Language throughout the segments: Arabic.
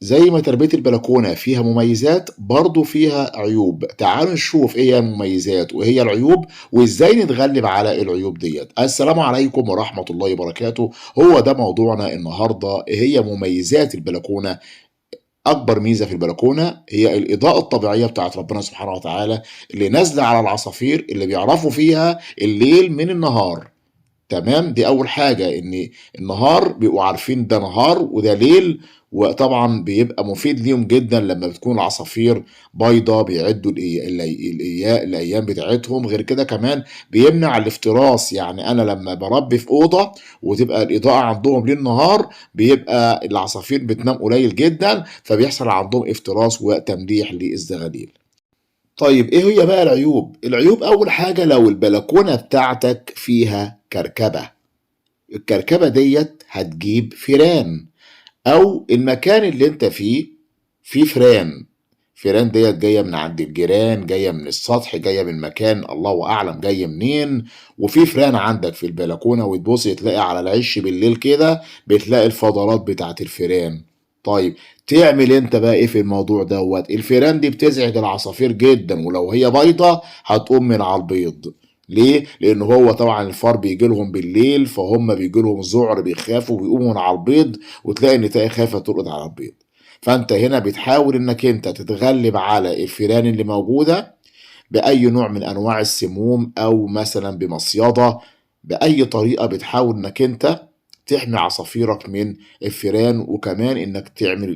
زي ما تربية البلكونة فيها مميزات برضه فيها عيوب. تعالوا نشوف ايه هي المميزات وايه هي العيوب وازاي نتغلب على العيوب ديت. السلام عليكم ورحمة الله وبركاته. هو ده موضوعنا النهاردة، ايه هي مميزات البلكونة. اكبر ميزة في البلكونة هي الاضاءة الطبيعية بتاعت ربنا سبحانه وتعالى اللي نازلة على العصافير اللي بيعرفوا فيها الليل من النهار. تمام، دي اول حاجه، ان النهار بيبقوا عارفين ده نهار وده ليل. وطبعا بيبقى مفيد ليهم جدا لما بتكون العصافير بيضة، بيعدوا الايام بتاعتهم. غير كده كمان بيمنع الافتراس. يعني انا لما بربي في اوضه وتبقى الاضاءه عندهم ليل نهار، بيبقى العصافير بتنام قليل جدا، فبيحصل عندهم افتراس وتمليح للزغاليل. طيب ايه هي بقى العيوب؟ العيوب اول حاجة لو البلكونة بتاعتك فيها كركبة، الكركبة ديت هتجيب فيران، او المكان اللي انت فيه فيران. فيران ديت جاية من عند الجيران، جاية من السطح، جاية من مكان الله اعلم جاية منين. وفي فيران عندك في البلكونة، وتبص تلاقي على العش بالليل كده بتلاقي الفضلات بتاعت الفيران. طيب تعمل انت بقى ايه في الموضوع دوت؟ الفيران دي بتزعج العصافير جدا، ولو هي بيضة هتقوم من على البيض. ليه؟ لان هو طبعا الفار بيجي لهم بالليل، فهم بيجي لهم ذعر، بيخافوا وبيقوموا من على البيض، وتلاقي النتاية خايفة ترقد على البيض. فانت هنا بتحاول انك انت تتغلب على الفيران اللي موجودة بأي نوع من أنواع السموم، أو مثلا بمصيدة. بأي طريقة بتحاول إنك أنت تحمي عصافيرك من الفيران. وكمان إنك تعمل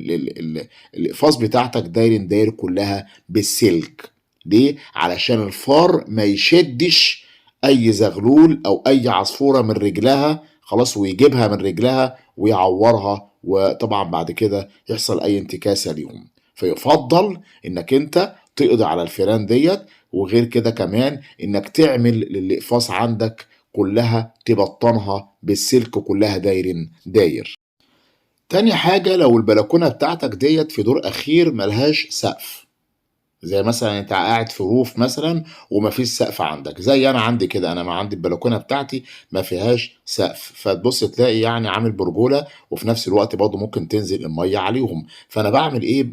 الإقفاص بتاعتك داير كلها بالسلك. ليه؟ علشان الفار ما يشدش أي زغلول أو أي عصفورة من رجلها خلاص، ويجيبها من رجلها ويعورها، وطبعا بعد كده يحصل أي انتكاسة ليهم. فيفضل إنك أنت تقضي على الفيران ديت. وغير كده كمان انك تعمل للاقفاص عندك كلها تبطنها بالسلك كلها داير. تاني حاجة لو البلكونة بتاعتك ديت في دور اخير ملهاش سقف، زي مثلا انت قاعد في روف مثلا ومفيش سقف عندك، زي انا عندي كده، انا ما عندي البلكونه بتاعتي ما فيهاش سقف، فتبص تلاقي يعني عامل برجوله، وفي نفس الوقت برضه ممكن تنزل الميه عليهم. فانا بعمل ايه؟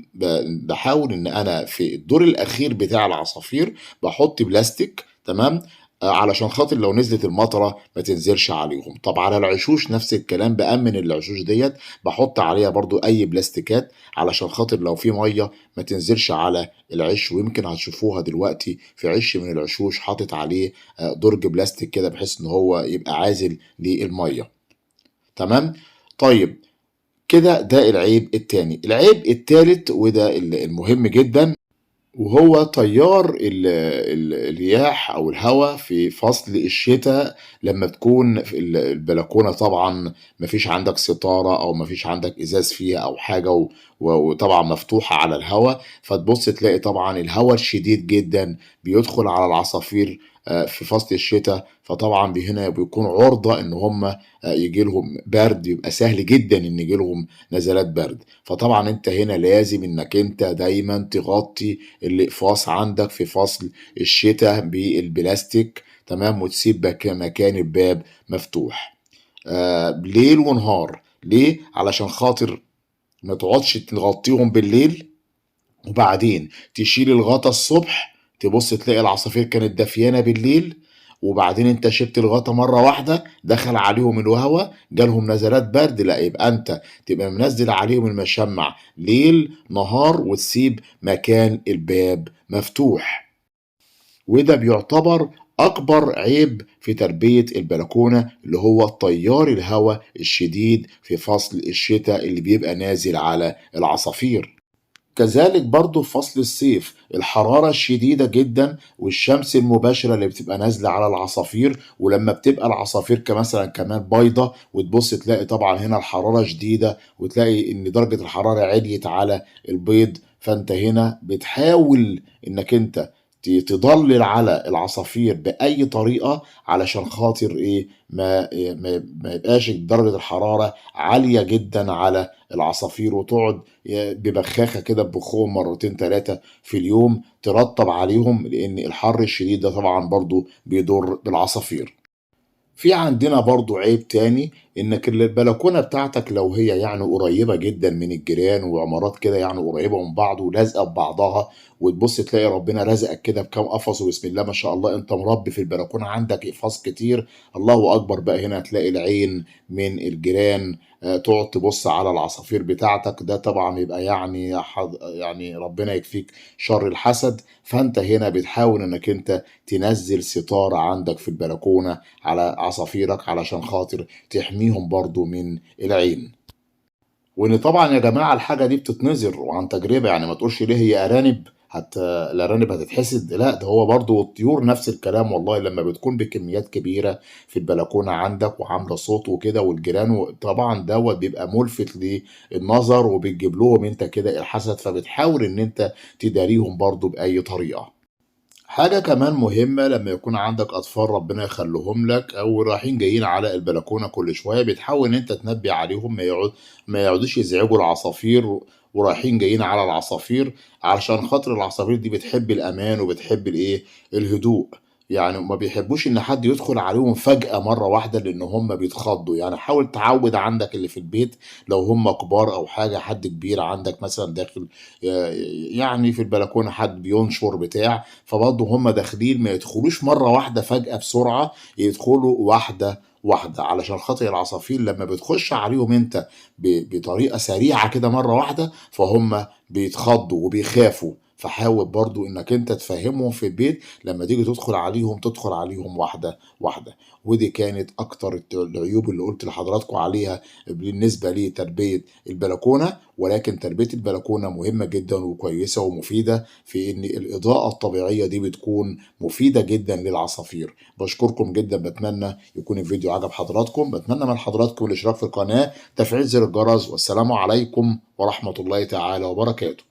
بحاول ان انا في الدور الاخير بتاع العصافير بحط بلاستيك. تمام. علشان خاطر لو نزلت المطره ما تنزلش عليهم. طب على العشوش نفس الكلام، بامن العشوش ديت، بحط عليها برضو اي بلاستيكات علشان خاطر لو في ميه ما تنزلش على العش. ويمكن هتشوفوها دلوقتي في عش من العشوش حاطط عليه درج بلاستيك كده بحيث ان هو يبقى عازل للميه. تمام. طيب كده ده العيب التاني. العيب التالت وده المهم جدا، وهو تيار الرياح او الهواء في فصل الشتاء. لما تكون في البلكونه طبعا مفيش عندك ستاره او مفيش عندك ازاز فيها او حاجه، وطبعا مفتوحه على الهواء، فتبص تلاقي طبعا الهواء الشديد جدا بيدخل على العصافير في فصل الشتاء. فطبعا هنا بيكون عرضه ان هم يجي لهم برد، يبقى سهل جدا ان يجي لهم نزلات برد. فطبعا انت هنا لازم انك انت دايما تغطي الاقفاص عندك في فصل الشتاء بالبلاستيك. تمام. وتسيب مكان الباب مفتوح ليل ونهار. ليه؟ علشان خاطر ما تقعدش تغطيهم بالليل وبعدين تشيل الغطا الصبح، تبص تلاقي العصافير كانت دافيانة بالليل، وبعدين انت شلت الغطا مرة واحدة دخل عليهم الهواء جالهم نزلات برد. لا، يبقى انت تبقى منزل عليهم المشمع ليل نهار وتسيب مكان الباب مفتوح. وده بيعتبر اكبر عيب في تربية البلكونة، اللي هو تيار الهواء الشديد في فصل الشتاء اللي بيبقى نازل على العصافير. كذلك برضو في فصل الصيف الحرارة الشديدة جدا والشمس المباشرة اللي بتبقى نازلة على العصافير، ولما بتبقى العصافير كمثلا كمان بيضة وتبص تلاقي طبعا هنا الحرارة شديدة، وتلاقي ان درجة الحرارة عليت على البيض. فانت هنا بتحاول انك انت تضلل على العصافير بأي طريقة علشان خاطر ايه ما يبقاش درجة الحرارة عالية جدا على العصافير، وتقعد ببخاخة كده ببخهم مرتين ثلاثة في اليوم ترطب عليهم، لأن الحر الشديد ده طبعا برضو بيضر بالعصافير. في عندنا برضه عيب تاني، إنك البلكونة بتاعتك لو هي يعني قريبة جدًا من الجيران وعمارات كده يعني قريبة من بعض ولازقة ببعضها، وتبُص تلاقي ربنا رزقك كده بكام قفص وبسم الله ما شاء الله أنت مربي في البلكونة عندك أقفاص كتير، الله أكبر بقى هنا هتلاقي العين من الجيران، تقعد تبُص على العصافير بتاعتك، ده طبعًا يبقى يعني يعني ربنا يكفيك شر الحسد، فأنت هنا بتحاول إنك أنت تنزّل ستارة عندك في البلكونة على عصافيرك علشان خاطر تحميهم برضه من العين. وإن طبعًا يا جماعة الحاجة دي بتتنظر وعن تجربة، يعني ما تقولش ليه هي أرانب الأرانب هتتحسد، لأ ده هو برضه الطيور نفس الكلام والله لمّا بتكون بكميات كبيرة في البلكونة عندك وعاملة صوت وكده والجيران طبعًا دوّة بيبقى مُلفت للنظر وبتجيب لهم أنت كده الحسد، فبتحاول إن أنت تداريهم برضه بأي طريقة. حاجة كمان مهمة لمّا يكون عندك أطفال ربنا يخلّيهم لك أو رايحين جايين على البلكونة كل شوية، بتحاول إن أنت تنبّه عليهم ما يقعدوش يزعجوا العصافير ورايحين جايين على العصافير، علشان خاطر العصافير دي بتحب الأمان وبتحب الهدوء، يعني ما بيحبوش إن حد يدخل عليهم فجأة مرّة واحدة لإن هم بيتخضّوا، يعني حاول تعوّد عندك اللي في البيت لو هم كبار أو حاجة حد كبير عندك مثلًا داخل يعني في البلكونة حد بينشر بتاع، فبرضه هُم داخلين ما يدخلوش مرّة واحدة فجأة بسرعة، يدخلوا واحدة، واحدة، علشان خاطر العصافير لمّا بتخش عليهم أنت بطريقة سريعة كده مرّة واحدة، فهُم بيتخضّوا وبيخافوا، فحاول برضه إنّك أنت تفهّمهم في البيت لمّا تيجي تدخل عليهم، تدخل عليهم واحدة، واحدة. ودي كانت أكتر العيوب اللي قُلت لحضراتكم عليها بالنسبة لتربية البلكونة، ولكن تربية البلكونة مهمة جدًا وكويسة ومفيدة في إن الإضاءة الطبيعية دي بتكون مفيدة جدًا للعصافير. باشكركم جدًا، باتمنى يكون الفيديو عجب حضراتكم، باتمنى من حضراتكم الاشتراك في القناة، تفعيل زر الجرس، والسلام عليكم ورحمة الله تعالى وبركاته.